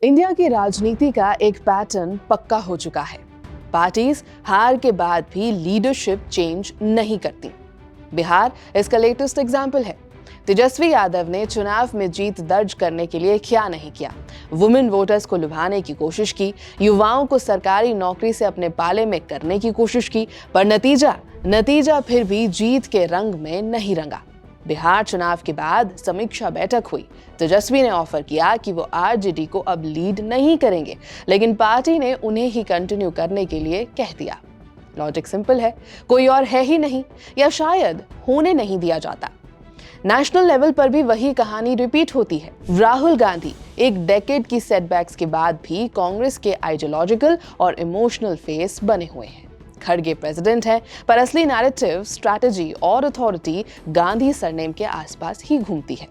India की राजनीति का एक पैटर्न पक्का हो चुका है। पार्टीज हार के बाद भी लीडरशिप चेंज नहीं करती। बिहार इसका लेटेस्ट एग्जाम्पल है। तेजस्वी यादव ने चुनाव में जीत दर्ज करने के लिए क्या नहीं किया। वुमेन वोटर्स को लुभाने की कोशिश की, युवाओं को सरकारी नौकरी से अपने पाले में करने की कोशिश की, पर नतीजा फिर भी जीत के रंग में नहीं रंगा। बिहार चुनाव के बाद समीक्षा बैठक हुई। तेजस्वी ने ऑफर किया कि वो आरजेडी को अब लीड नहीं करेंगे, लेकिन पार्टी ने उन्हें ही कंटिन्यू करने के लिए कह दिया। लॉजिक सिंपल है, कोई और है ही नहीं, या शायद होने नहीं दिया जाता। नेशनल लेवल पर भी वही कहानी रिपीट होती है। राहुल गांधी एक डेकेड की सेटबैक्स के बाद भी कांग्रेस के आइडियोलॉजिकल और इमोशनल फेस बने हुए हैं। खड़गे प्रेसिडेंट है, पर असली नैरेटिव, स्ट्रैटेजी और अथॉरिटी गांधी सरनेम के आसपास ही घूमती है।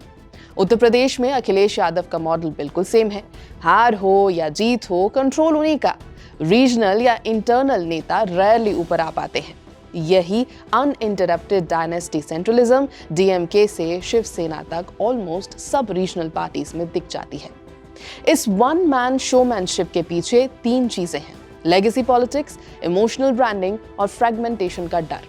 उत्तर प्रदेश में अखिलेश यादव का मॉडल बिल्कुल सेम है। हार हो या जीत हो, कंट्रोल उन्हीं का। रीजनल या इंटरनल नेता रेयरली ऊपर आ पाते हैं। यही अनइंटरप्टेड डायनेस्टी सेंट्रलिज्म डीएमके से शिवसेना तक ऑलमोस्ट सब रीजनल पार्टीज में दिख जाती है। इस वन मैन शोमैनशिप के पीछे तीन चीजें हैं: लेगेसी पॉलिटिक्स, इमोशनल ब्रांडिंग और फ्रेगमेंटेशन का डर।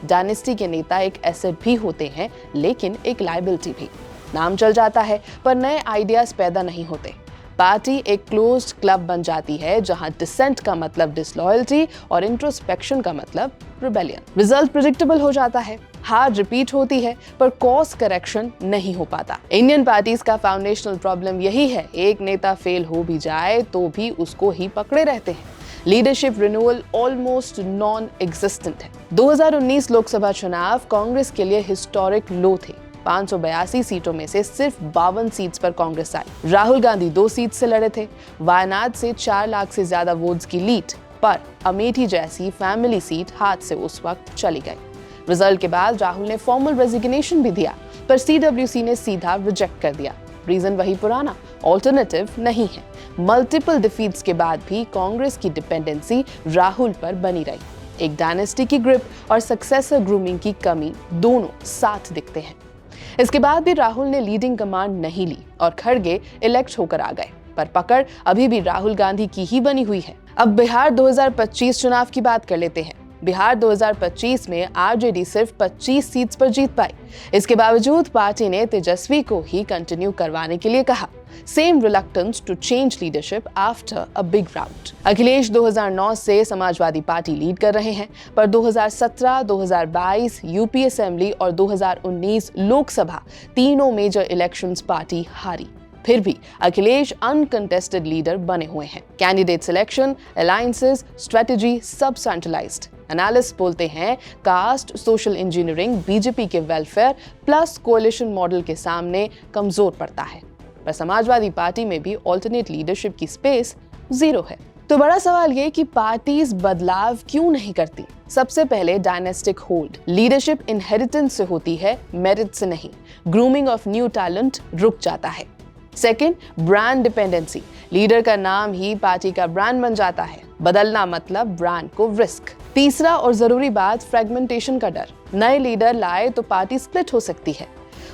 डायनेस्टी के नेता एक एसेट भी होते हैं, लेकिन एक लायबिलिटी भी। नाम चल जाता है, पर नए आइडियाज पैदा नहीं होते। पार्टी एक क्लोज्ड क्लब बन जाती है, जहां डिसेंट का मतलब डिसलॉयल्टी और इंट्रोस्पेक्शन का मतलब रिबेलियन। रिजल्ट प्रेडिक्टेबल हो जाता है, हार रिपीट होती है, पर कॉर्स करेक्शन नहीं हो पाता। इंडियन पार्टीज का फाउंडेशनल प्रॉब्लम यही है, एक नेता फेल हो भी जाए तो भी उसको ही पकड़े रहते हैं। Leadership renewal almost non existent है। 2019 लोकसभा चुनाव कांग्रेस के लिए हिस्टोरिक लो थे। 582 सीटों में से सिर्फ 52 सीट्स पर कांग्रेस आई। राहुल गांधी 2 सीट से लड़े थे। वायनाड से 4 लाख से ज्यादा वोट्स की लीड, पर अमेठी जैसी फैमिली सीट हाथ से उस वक्त चली गई। रिजल्ट के बाद राहुल ने फॉर्मल रेजिग्नेशन भी दिया, पर सीडब्ल्यूसी ने सीधा रिजेक्ट कर दिया। रीजन वही पुराना, ऑल्टरनेटिव नहीं है। मल्टीपल डिफीट्स के बाद भी कांग्रेस की डिपेंडेंसी राहुल पर बनी रही। एक डायनेस्टी की ग्रिप और सक्सेसर ग्रूमिंग की कमी दोनों साथ दिखते हैं। इसके बाद भी राहुल ने लीडिंग कमांड नहीं ली और खड़गे इलेक्ट होकर आ गए, पर पकड़ अभी भी राहुल गांधी की ही बनी हुई है। अब बिहार 2025 चुनाव की बात कर लेते हैं। बिहार 2025 में आरजेडी सिर्फ 25 सीट्स पर जीत पाई। इसके बावजूद पार्टी ने तेजस्वी को ही कंटिन्यू करवाने के लिए कहा। Same reluctance to change leadership after a big round. Akhilesh 2009 से समाजवादी पार्टी लीड कर रहे हैं, पर 2017, 2022 यूपी असेंबली और 2019 लोकसभा तीनों मेजर इलेक्शंस पार्टी हारी। फिर भी अखिलेश अनकंटेस्टेड लीडर बने हुए हैं। कैंडिडेट सिलेक्शन, अलायंसेस, स्ट्रेटजी सब सेंट्रलाइज्ड। एनालिस्ट बोलते हैं कास्ट, सोशल इंजीनियरिंग, बीजेपी के वेलफेयर प्लस कोalition मॉडल के सामने कमजोर पड़ता है। पर समाजवादी पार्टी में भी ऑल्टरनेट लीडरशिप की स्पेस 0 है। तो बड़ा सवाल ये कि पार्टीज बदलाव क्यों नहीं करती। सबसे पहले डायनेस्टिक होल्ड। लीडरशिप इनहेरिटेंस से होती है, मेरिट से नहीं। ग्रूमिंग ऑफ न्यू टैलेंट रुक जाता है। Second, brand dependency. लीडर का नाम ही पार्टी का ब्रांड बन जाता है, बदलना मतलब ब्रांड को रिस्क। तीसरा और जरूरी बात, फ्रेगमेंटेशन का डर। नए लीडर लाए तो पार्टी स्प्लिट हो सकती है।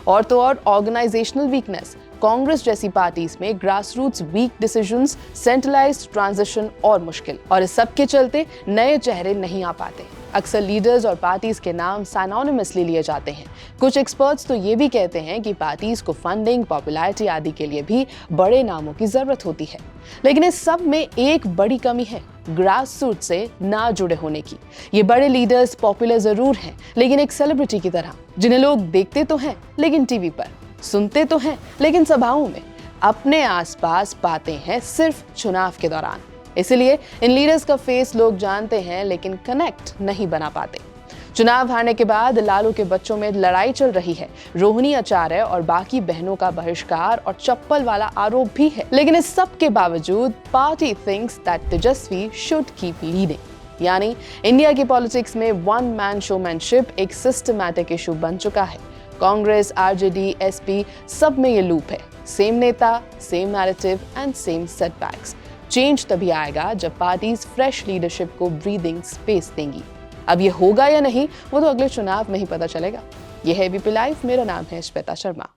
और तो और ऑर्गेनाइजेशनल वीकनेस। कांग्रेस जैसी पार्टीज में grassroots weak decisions, centralised transition और मुश्किल। और इस सब के चलते नए चेहरे नहीं आ पाते। अक्सर लीडर्स और पार्टीज के नाम साइनोनिमसली लिए जाते हैं। कुछ एक्सपर्ट्स तो ये भी कहते हैं कि पार्टीज को फंडिंग, पॉपुलैरिटी आदि के लिए भी बड़े नामों की जरूरत होती है। लेकिन इस सब में एक बड़ी कमी है, ग्रासरूट से ना जुड़े होने की। ये बड़े लीडर्स पॉपुलर जरूर हैं, लेकिन एक सेलिब्रिटी की तरह, जिन्हें लोग देखते तो हैं लेकिन टीवी पर, सुनते तो हैं लेकिन सभाओं में, अपने आसपास पाते हैं सिर्फ चुनाव के दौरान। इसलिए इन लीडर्स का फेस लोग जानते हैं, लेकिन कनेक्ट नहीं बना पाते। चुनाव हारने के बाद लालू के बच्चों में लड़ाई चल रही है। रोहिणी आचार्य और बाकी बहनों का बहिष्कार और चप्पल वाला आरोप भी है। लेकिन इस सब के बावजूद party thinks that Tejashwi should keep leading. यानी इंडिया की पॉलिटिक्स में वन मैन शोमैनशिप एक सिस्टमैटिक इशू बन चुका है। कांग्रेस, आरजेडी, एसपी सब में ये लूप है। सेम नेता, same narrative and same setbacks. Change तभी आएगा जब पार्टीज फ्रेश लीडरशिप को ब्रीदिंग स्पेस देंगी। अब ये होगा या नहीं, वो तो अगले चुनाव में ही पता चलेगा। ये है एबीपी लाइव, मेरा नाम है श्वेता शर्मा।